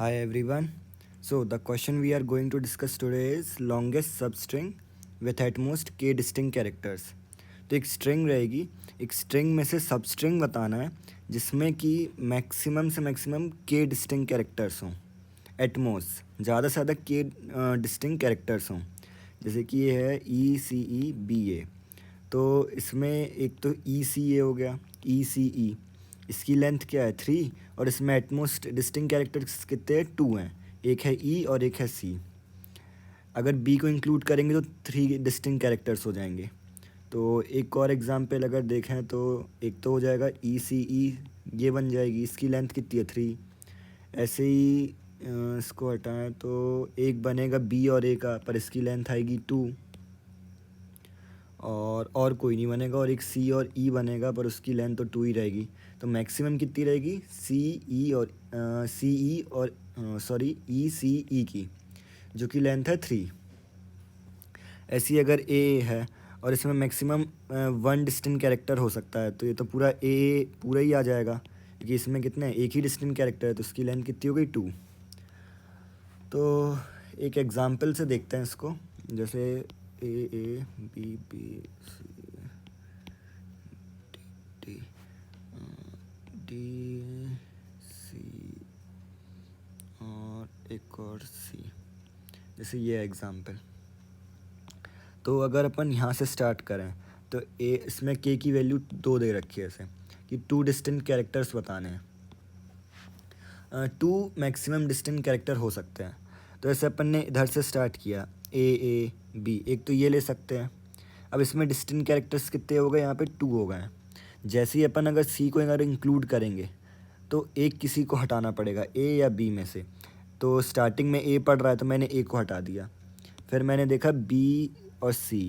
Hi everyone. So the question we are going to discuss today is longest substring with at most k distinct characters. तो एक string रहेगी, एक string में से substring बताना है जिसमें कि मैक्सिमम से मैक्सिमम के डिस्टिंक्ट कैरेक्टर्स हों, एट मोस्ट ज़्यादा से ज़्यादा के डिस्टिंक्ट कैरेक्टर्स हों। जैसे कि ये है ECEBA, तो इसमें एक तो ECA हो गया, ECE, इसकी लेंथ क्या है 3 और इसमें एटमोस्ट डिस्टिंक्ट कैरेक्टर्स कितने हैं 2 हैं, एक है E और एक है C। अगर B को इंक्लूड करेंगे तो 3 डिस्टिंक्ट कैरेक्टर्स हो जाएंगे। तो एक और एग्जांपल अगर देखें तो एक तो हो जाएगा ECE, ये बन जाएगी, इसकी लेंथ कितनी है 3। ऐसे ही इसको हटाएं तो एक बनेगा B और A का, पर इसकी लेंथ आएगी 2 और कोई नहीं बनेगा, और एक C और E बनेगा पर उसकी लेंथ तो 2 ही रहेगी। तो मैक्सिमम कितनी रहेगी CE और ECE की, जो कि लेंथ है 3। ऐसी अगर A है और इसमें मैक्सिमम 1 डिस्टिंक्ट कैरेक्टर हो सकता है, तो ये तो पूरा A पूरा ही आ जाएगा, क्योंकि इसमें कितने एक ही डिस्टिंक्ट कैरेक्टर है, तो उसकी लेंथ कितनी हो गई 2। तो एक एग्जांपल से देखते हैं इसको, जैसे AABBC DC और एक और C, जैसे ये एग्जांपल। तो अगर अपन यहाँ से स्टार्ट करें तो इसमें K की वैल्यू 2 दे रखी है ऐसे कि 2 डिस्टिंक्ट कैरेक्टर्स बताने हैं। 2 मैक्सिमम डिस्टिंक्ट कैरेक्टर हो सकते हैं। तो ऐसे अपन ने इधर से स्टार्ट किया AAB, एक तो ये ले सकते हैं। अब इसमें डिस्टिंक्ट कैरेक्टर्स कितने हो गए, यहाँ पे 2 हो गए हैं। जैसे ही अपन अगर C को अगर इंक्लूड करेंगे तो एक किसी को हटाना पड़ेगा, A या B में से। तो स्टार्टिंग में A पढ़ रहा है तो मैंने A को हटा दिया, फिर मैंने देखा B और C,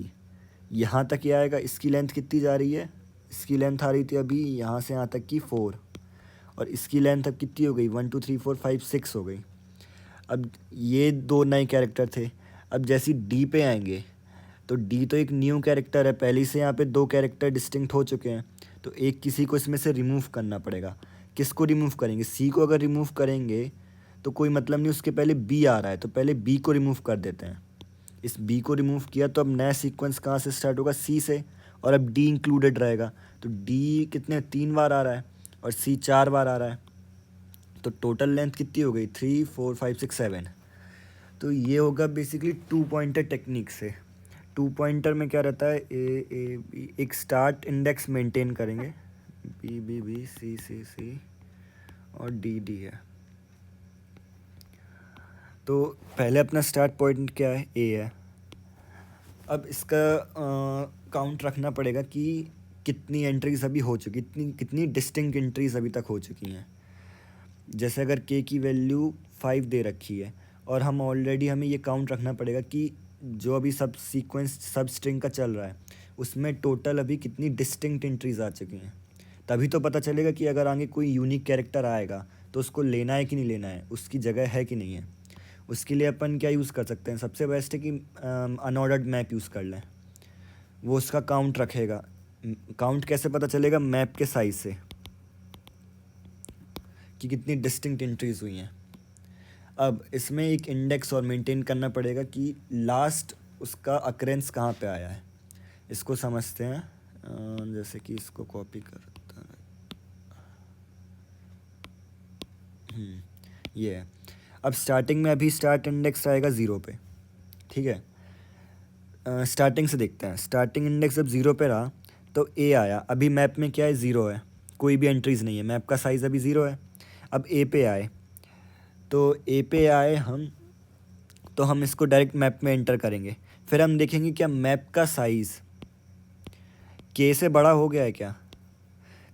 यहाँ तक ये आएगा। इसकी लेंथ कितनी जा रही है, इसकी लेंथ आ रही थी अभी यहाँ से यहाँ तक की 4, और इसकी लेंथ अब कितनी हो गई 1 2 3 4 5 6 हो गई। अब ये 2 नए कैरेक्टर थे। अब जैसे D पे आएंगे तो D तो एक न्यू कैरेक्टर है, पहले से यहाँ पे 2 कैरेक्टर डिस्टिंक्ट हो चुके हैं, तो एक किसी को इसमें से रिमूव करना पड़ेगा। किसको रिमूव करेंगे, C को अगर रिमूव करेंगे तो कोई मतलब नहीं, उसके पहले B आ रहा है तो पहले B को रिमूव कर देते हैं। इस B को रिमूव किया तो अब नया सीक्वेंस कहाँ से स्टार्ट होगा, C से, और अब D इंक्लूडेड रहेगा। तो D कितने 3 बार आ रहा है और C 4 बार आ रहा है, तो टोटल लेंथ कितनी हो गई 3 4 5 6 7। तो ये होगा बेसिकली 2 पॉइंटर टेक्निक से। 2 पॉइंटर में क्या रहता है, A B, एक स्टार्ट इंडेक्स मेंटेन करेंगे, B C और D है। तो पहले अपना स्टार्ट पॉइंट क्या है, A है। अब इसका काउंट रखना पड़ेगा कि कितनी एंट्रीज अभी हो चुकी, कितनी डिस्टिंक्ट एंट्रीज अभी तक हो चुकी हैं। जैसे अगर K की वैल्यू 5 दे रखी है और हमें ये काउंट रखना पड़ेगा कि जो अभी सब सीक्वेंस सब स्ट्रिंग का चल रहा है उसमें टोटल अभी कितनी डिस्टिंक्ट एंट्रीज आ चुकी हैं। तभी तो पता चलेगा कि अगर आगे कोई यूनिक कैरेक्टर आएगा तो उसको लेना है कि नहीं लेना है, उसकी जगह है कि नहीं है। उसके लिए अपन क्या यूज़ कर सकते हैं, सबसे बेस्ट है कि अनऑर्डर्ड मैप यूज़ कर लें, वो उसका काउंट रखेगा। काउंट कैसे पता चलेगा, मैप के साइज से कि कितनी डिस्टिंक्ट एंट्रीज हुई हैं। अब इसमें एक इंडेक्स और मेंटेन करना पड़ेगा कि लास्ट उसका अकरेंस कहाँ पे आया है। इसको समझते हैं, जैसे कि इसको कॉपी करता है, ये है। अब स्टार्टिंग में अभी स्टार्ट इंडेक्स आएगा 0 पे, ठीक है। स्टार्टिंग से देखते हैं, स्टार्टिंग इंडेक्स जब 0 पे रहा तो A आया। अभी मैप में क्या है, 0 है, कोई भी एंट्रीज़ नहीं है, मैप का साइज़ अभी 0 है। अब A पे आए तो A पे आए हम, तो हम इसको डायरेक्ट मैप में एंटर करेंगे। फिर हम देखेंगे क्या मैप का साइज़ K से बड़ा हो गया है क्या।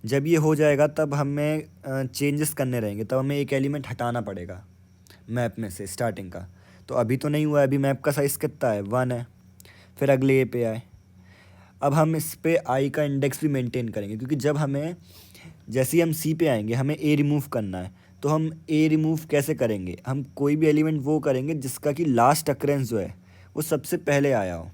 जब ये हो जाएगा तब हमें चेंजेस करने रहेंगे, तब हमें एक एलिमेंट हटाना पड़ेगा मैप में से स्टार्टिंग का। तो अभी तो नहीं हुआ है, अभी मैप का साइज़ कितना है 1 है। फिर अगले A पे आए, अब हम इस पे I का इंडेक्स भी मेंटेन करेंगे, क्योंकि जब हमें जैसे ही हम C पे आएंगे हमें A रिमूव करना है। तो हम A रिमूव कैसे करेंगे, हम कोई भी एलिमेंट वो करेंगे जिसका कि लास्ट अकरेंस जो है वो सबसे पहले आया हो।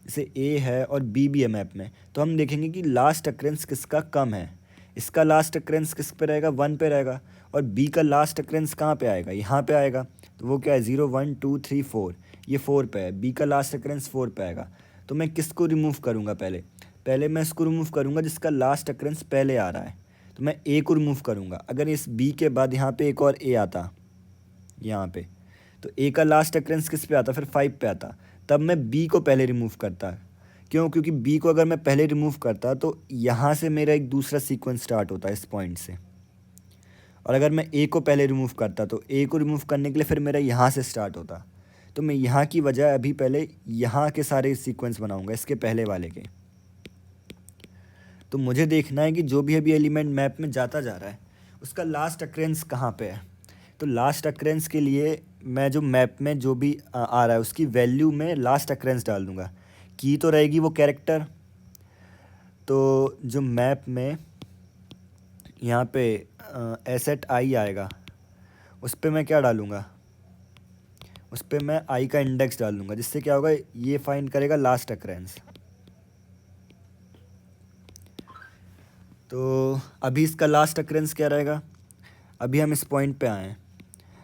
जैसे A है और B भी है मैप में, तो हम देखेंगे कि लास्ट अकरेंस किसका कम है। इसका लास्ट अकरेंस किस पे रहेगा, 1 पे रहेगा, और बी का लास्ट अक्रेंस कहाँ पे आएगा, यहाँ पे आएगा। तो वो क्या है 0 1 2 3 4, ये 4 पे है, बी का लास्ट अक्रेंस 4 पे आएगा। तो मैं किसको रिमूव करूँगा, पहले मैं इसको रिमूव करूँगा जिसका लास्ट अक्रेंस पहले आ रहा है। तो मैं ए को रिमूव करूँगा। अगर इस बी के बाद यहाँ पे एक और ए आता यहाँ पे, तो ए का लास्ट अक्रेंस किस पे आता, फिर 5 पे आता। तब मैं बी को पहले रिमूव करता। क्यों, क्योंकि बी को अगर मैं पहले रिमूव करता तो यहाँ से मेरा एक दूसरा सीक्वेंस स्टार्ट होता है इस पॉइंट से। और अगर मैं ए को पहले रिमूव करता तो ए को रिमूव करने के लिए फिर मेरा यहाँ से स्टार्ट होता। तो मैं यहाँ की बजाय अभी पहले यहाँ के सारे सीक्वेंस बनाऊँगा, इसके पहले वाले के। तो मुझे देखना है कि जो भी अभी एलिमेंट मैप में जाता जा रहा है उसका लास्ट अक्रेंस कहाँ पे है। तो लास्ट अक्रेंस के लिए मैं जो मैप में जो भी आ रहा है उसकी वैल्यू में लास्ट अक्रेंस डाल दूँगा। की तो रहेगी वो कैरेक्टर। तो जो मैप में यहाँ पे एसेट आई आएगा उस पर मैं क्या डालूँगा, उस पर मैं आई का इंडेक्स डाल दूँगा, जिससे क्या होगा ये फाइंड करेगा लास्ट अक्रेंस। तो अभी इसका लास्ट अक्रेंस क्या रहेगा, अभी हम इस पॉइंट पे आए हैं।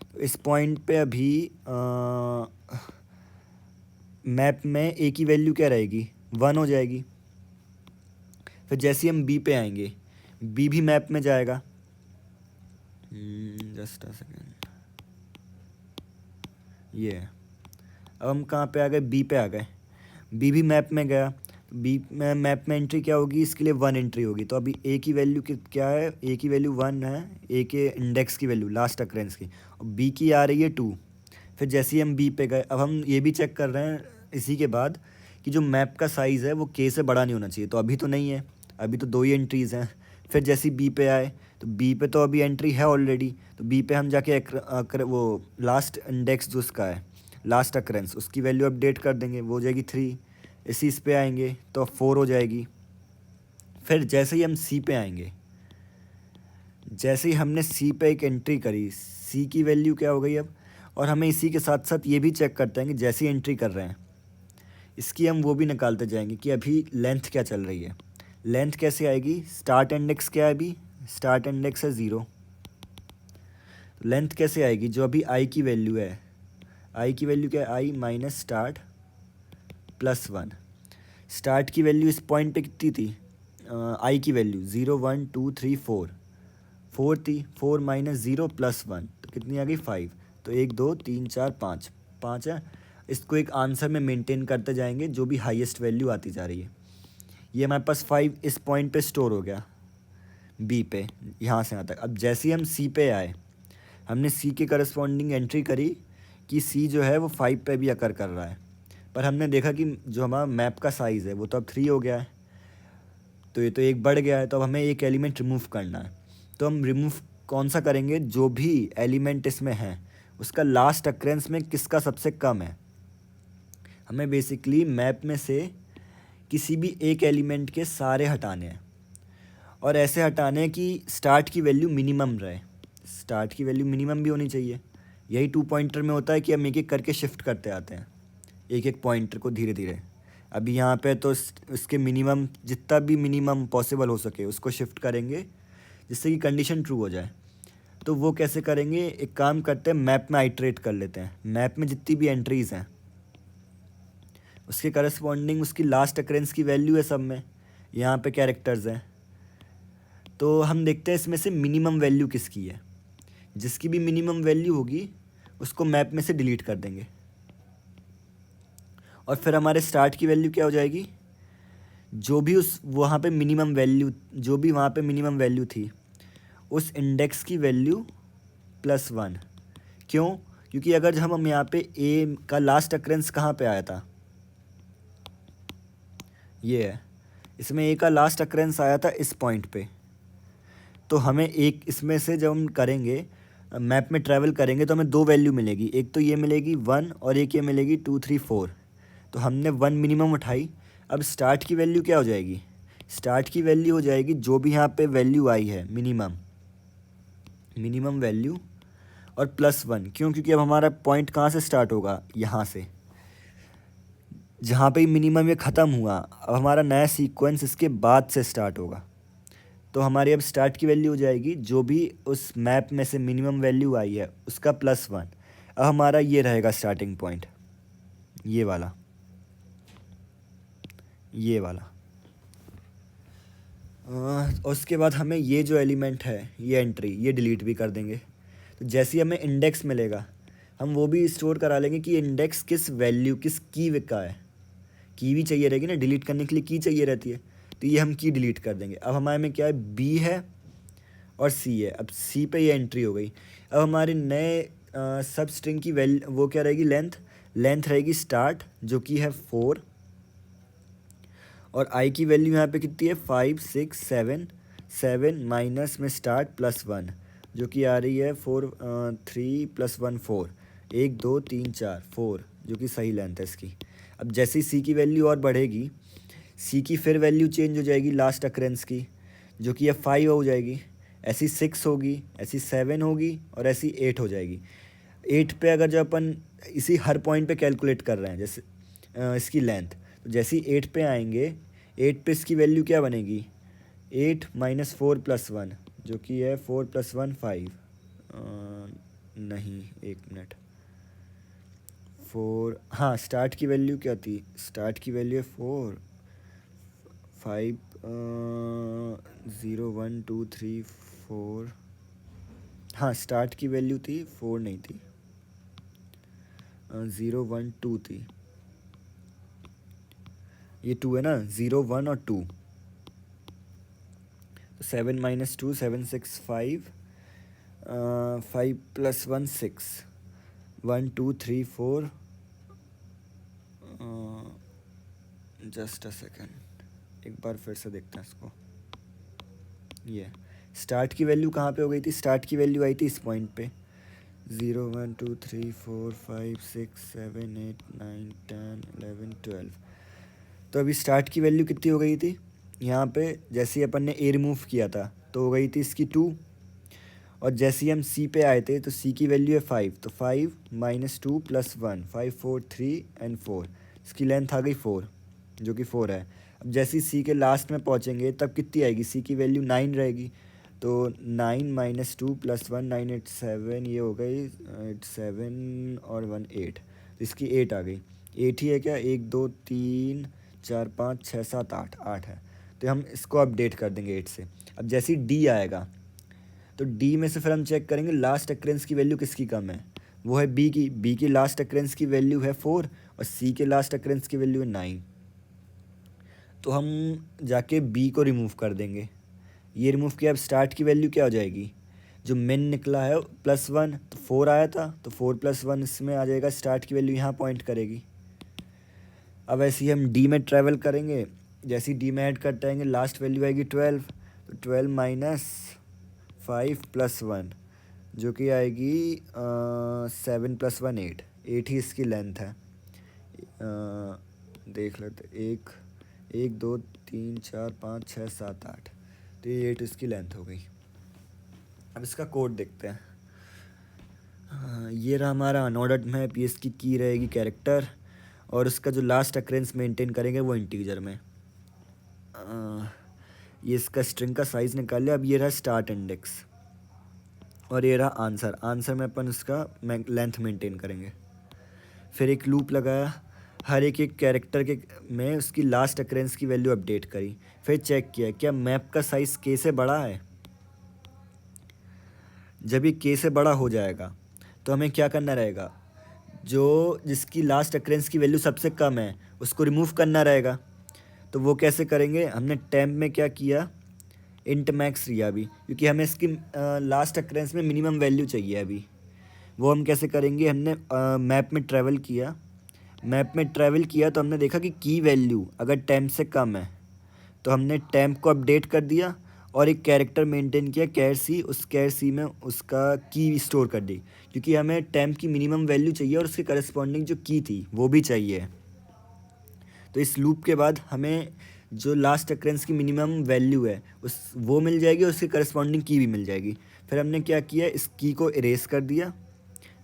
तो इस पॉइंट पे अभी मैप में ए की वैल्यू क्या रहेगी, 1 हो जाएगी। फिर जैसे ही हम बी पे आएंगे, बी भी मैप में जाएगा। जस्ट अ सेकेंड, ये अब हम कहाँ पे आ गए, बी पे आ गए। बी भी मैप में गया। बी में मैप में एंट्री क्या होगी, इसके लिए 1 एंट्री होगी। तो अभी ए की वैल्यू क्या है, ए की वैल्यू 1 है, ए के इंडेक्स की वैल्यू लास्ट अक्रेंस की, और बी की आ रही है 2। फिर जैसे ही हम बी पे गए, अब हम ये भी चेक कर रहे हैं इसी के बाद कि जो मैप का साइज़ है वो के से बड़ा नहीं होना चाहिए। तो अभी तो नहीं है, अभी तो 2 ही एंट्रीज़ हैं। फिर जैसे ही बी पे आए तो बी पे तो अभी एंट्री है ऑलरेडी। तो बी पे हम जाके वो लास्ट इंडेक्स जो उसका है लास्ट अक्रेंस उसकी वैल्यू अपडेट कर देंगे, वो हो जाएगी 3। इस पे आएंगे तो 4 हो जाएगी। फिर जैसे ही हम सी पे आएंगे, जैसे ही हमने सी पे एक एंट्री करी, सी की वैल्यू क्या हो गई अब। और हमें इसी के साथ साथ ये भी चेक करते हैं कि जैसी एंट्री कर रहे हैं इसकी हम वो भी निकालते जाएंगे कि अभी लेंथ क्या चल रही है। लेंथ कैसे आएगी, स्टार्ट इंडेक्स क्या है, अभी स्टार्ट इंडेक्स है 0। लेंथ कैसे आएगी, जो अभी आई की वैल्यू है, आई की वैल्यू क्या है, आई माइनस स्टार्ट प्लस 1। स्टार्ट की वैल्यू इस पॉइंट पे कितनी थी, आई की वैल्यू 0 1 2 3 4 4 थी। 4 माइनस 0 प्लस 1 तो कितनी आ गई 5। तो 1 2 3 4 5 5 है। इसको एक आंसर में मेंटेन करते जाएंगे जो भी हाईएस्ट वैल्यू आती जा रही है। ये हमारे पास 5 इस पॉइंट पे स्टोर हो गया बी पे, यहाँ से यहाँ तक। अब जैसे ही हम सी पे आए, हमने सी के करस्पॉन्डिंग एंट्री करी कि सी जो है वो 5 पे भी अकर कर रहा है। पर हमने देखा कि जो हमारा मैप का साइज़ है वो तो अब 3 हो गया है, तो ये तो एक बढ़ गया है। तो अब हमें एक एलिमेंट रिमूव करना है। तो हम रिमूव कौन सा करेंगे, जो भी एलिमेंट इसमें है उसका लास्ट अक्रेंस में किसका सबसे कम है। हमें बेसिकली मैप में से किसी भी एक एलिमेंट के सारे हटाने हैं, और ऐसे हटाने कि स्टार्ट की वैल्यू मिनिमम रहे। स्टार्ट की वैल्यू मिनिमम भी होनी चाहिए। यही 2 पॉइंटर में होता है कि हम एक एक करके शिफ्ट करते आते हैं एक एक पॉइंटर को धीरे धीरे। अभी यहाँ पे तो इसके मिनिमम, जितना भी मिनिमम पॉसिबल हो सके उसको शिफ्ट करेंगे जिससे कि कंडीशन ट्रू हो जाए। तो वो कैसे करेंगे, एक काम करते हैं, मैप में आइट्रेट कर लेते हैं। मैप में जितनी भी एंट्रीज़ हैं उसके करस्पॉन्डिंग उसकी लास्ट अक्रेंस की वैल्यू है सब में। यहाँ पे कैरेक्टर्स हैं, तो हम देखते हैं इसमें से मिनिमम वैल्यू किसकी है। जिसकी भी मिनिमम वैल्यू होगी उसको मैप में से डिलीट कर देंगे। और फिर हमारे स्टार्ट की वैल्यू क्या हो जाएगी, जो भी उस वहाँ पे मिनिमम वैल्यू, जो भी वहाँ पे मिनिमम वैल्यू थी उस इंडेक्स की वैल्यू प्लस 1। क्यों, क्योंकि अगर हम यहाँ पे ए का लास्ट अक्रेंस कहाँ पे आया था, ये है, इसमें ए का लास्ट अक्रेंस आया था इस पॉइंट पे। तो हमें एक इसमें से जब हम करेंगे मैप में ट्रैवल करेंगे तो हमें 2 वैल्यू मिलेगी। एक तो ये मिलेगी 1 और एक ये मिलेगी 2 3 4। तो हमने 1 मिनिमम उठाई। अब स्टार्ट की वैल्यू क्या हो जाएगी, स्टार्ट की वैल्यू हो जाएगी जो भी यहाँ पे वैल्यू आई है मिनिमम वैल्यू और प्लस 1। क्यों, क्योंकि अब हमारा पॉइंट कहाँ से स्टार्ट होगा, यहाँ से, जहाँ पे मिनिमम ये ख़त्म हुआ। अब हमारा नया सीक्वेंस इसके बाद से स्टार्ट होगा। तो हमारी अब स्टार्ट की वैल्यू हो जाएगी जो भी उस मैप में से मिनिमम वैल्यू आई है उसका +1। अब हमारा ये रहेगा स्टार्टिंग पॉइंट, ये वाला, ये वाला। और उसके बाद हमें ये जो एलिमेंट है, ये एंट्री, ये डिलीट भी कर देंगे। तो जैसे ही हमें इंडेक्स मिलेगा हम वो भी स्टोर करा लेंगे कि इंडेक्स किस वैल्यू, किस की का है। की भी चाहिए रहेगी ना, डिलीट करने के लिए की चाहिए रहती है, तो ये हम की डिलीट कर देंगे। अब हमारे में क्या है, बी है और सी है। अब सी पे ये एंट्री हो गई। अब हमारे नए सब स्ट्रिंग की वैल्यू वो क्या रहेगी, लेंथ रहेगी स्टार्ट जो कि है 4, और आई की वैल्यू यहाँ पे कितनी है 5 6 7 7 माइनस में स्टार्ट +1 जो कि आ रही है 4 3 +1 4 1 2 3 4 4 जो कि सही लेंथ है इसकी। अब जैसे ही सी की वैल्यू और बढ़ेगी, सी की फिर वैल्यू चेंज हो जाएगी लास्ट अक्रेंस की, जो कि अब 5 हो जाएगी, ऐसी 6 होगी, ऐसी 7 होगी और ऐसी 8 हो जाएगी। 8 पे अगर जो अपन इसी हर पॉइंट पे कैलकुलेट कर रहे हैं जैसे इसकी लेंथ, तो जैसे ही 8 पे आएंगे, 8 पे इसकी वैल्यू क्या बनेगी, 8 - 4 + 1 जो कि है 4 + 1 5, नहीं 1 मिनट, 4, हाँ स्टार्ट की वैल्यू क्या थी, स्टार्ट की वैल्यू है 4 5 0 1 2 3 4, हाँ स्टार्ट की वैल्यू थी 4 नहीं थी, 0 1 2 थी, ये 2 है ना, 0 1 और 2, 7 - 2 7 6 5 5 + 1 6 1 2 3 4, जस्ट अ सेकेंड, एक बार फिर से देखते हैं इसको। ये स्टार्ट की वैल्यू कहाँ पे हो गई थी, स्टार्ट की वैल्यू आई थी इस पॉइंट पे 0 1 2 3 4 5 6 7 8 9 10 11 12। तो अभी स्टार्ट की वैल्यू कितनी हो गई थी यहाँ पे, जैसे ही अपन ने ए रिमूव किया था तो हो गई थी इसकी 2, और जैसे ही हम सी पे आए थे तो सी की वैल्यू है 5, तो 5 - 2 + 1 5 4 3 एंड 4, इसकी लेंथ आ गई 4 जो कि 4 है। अब जैसे ही सी के लास्ट में पहुँचेंगे तब कितनी आएगी, सी की वैल्यू 9 रहेगी, तो 9 - 2 + 1 9 8 7, ये हो गई 8 7 और 1 8, तो इसकी 8 आ गई। 8 ही है क्या, 1 2 3 4 5 6 7 8, 8 है, तो हम इसको अपडेट कर देंगे 8 से। अब जैसे ही डी आएगा तो डी में से फिर हम चेक करेंगे लास्ट अक्रेंस की वैल्यू किसकी कम है, वो है बी की लास्ट अक्रेंस की वैल्यू है 4 और सी के लास्ट अक्रेंस की वैल्यू है 9, तो हम जाके बी को रिमूव कर देंगे। ये रिमूव किया, अब स्टार्ट की वैल्यू क्या हो जाएगी, जो मिन निकला है +1, तो 4 आया था तो 4 + 1 इसमें आ जाएगा, स्टार्ट की वैल्यू यहाँ पॉइंट करेगी। अब ऐसे ही हम डी में ट्रैवल करेंगे, जैसे ही डी में ऐड करते आएंगे लास्ट वैल्यू आएगी 12, तो 12 - 5 + 1 जो कि आएगी 7 + 1 8, 8 ही इसकी लेंथ है। देख लेते, 1 1 2 3 4 5 6 7 8, तो ये 8 इसकी लेंथ हो गई। अब इसका कोड देखते हैं। ये रहा हमारा अनऑर्डर्ड मैप, ये इसकी की रहेगी कैरेक्टर, और उसका जो लास्ट अक्रेंस मेंटेन करेंगे वो इंटीजर में। ये इसका स्ट्रिंग का साइज़ निकाल लिया। अब ये रहा स्टार्ट इंडेक्स और ये रहा आंसर में अपन उसका लेंथ मेंटेन करेंगे। फिर एक लूप लगाया, हर एक कैरेक्टर के में उसकी लास्ट अक्रेंस की वैल्यू अपडेट करी, फिर चेक किया क्या मैप का साइज़ के से बड़ा है। जब ये के से बड़ा हो जाएगा तो हमें क्या करना रहेगा, जो जिसकी लास्ट अक्रेंस की वैल्यू सबसे कम है उसको रिमूव करना रहेगा। तो वो कैसे करेंगे, हमने टेम्प में क्या किया, इंट मैक्स लिया अभी, क्योंकि हमें इसकी लास्ट अक्रेंस में मिनिमम वैल्यू चाहिए अभी। वो हम कैसे करेंगे, हमने मैप में ट्रैवल किया तो हमने देखा कि की वैल्यू अगर टेम्प से कम है तो हमने टेम्प को अपडेट कर दिया और एक कैरेक्टर मेंटेन किया कैर सी में उसका की स्टोर कर दी, क्योंकि हमें टेम्प की मिनिमम वैल्यू चाहिए और उसके करस्पॉन्डिंग जो की थी वो भी चाहिए। तो इस लूप के बाद हमें जो लास्ट अक्रेंस की मिनिमम वैल्यू है वो मिल जाएगी और उसके करस्पॉन्डिंग की भी मिल जाएगी। फिर हमने क्या किया, इस की को इरेज कर दिया,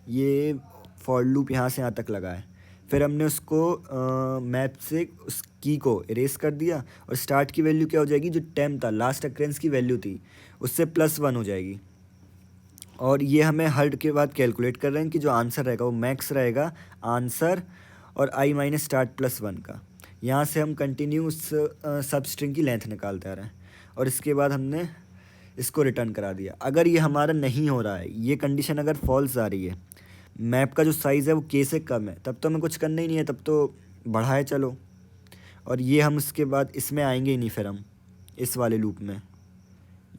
ये फॉर लूप यहाँ से यहाँ तक लगा है। फिर हमने उसको मैप से उस की को इरेज कर दिया, और स्टार्ट की वैल्यू क्या हो जाएगी, जो टेम था, लास्ट अक्रेंस की वैल्यू थी, उससे +1 हो जाएगी। और ये हमें हर के बाद कैलकुलेट कर रहे हैं कि जो आंसर रहेगा वो मैक्स रहेगा आंसर और i माइनस स्टार्ट +1 का। यहाँ से हम कंटिन्यू उस सब स्ट्रिंग की लेंथ निकालते आ रहे हैं, और इसके बाद हमने इसको रिटर्न करा दिया। अगर ये हमारा नहीं हो रहा है, ये कंडीशन अगर फॉल्स आ रही है, मैप का जो साइज़ है वो k से कम है, तब तो हमें कुछ करना ही नहीं है, तब तो बढ़ाए चलो। और ये हम उसके बाद इसमें आएंगे ही नहीं, फिर हम इस वाले लूप में,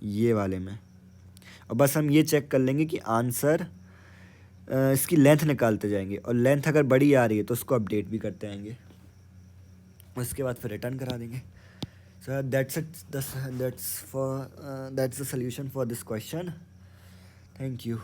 ये वाले में, और बस हम ये चेक कर लेंगे कि आंसर इसकी लेंथ निकालते जाएंगे, और लेंथ अगर बड़ी आ रही है तो उसको अपडेट भी करते आएंगे, उसके बाद फिर रिटर्न करा देंगे। So that's the solution for this question. Thank you.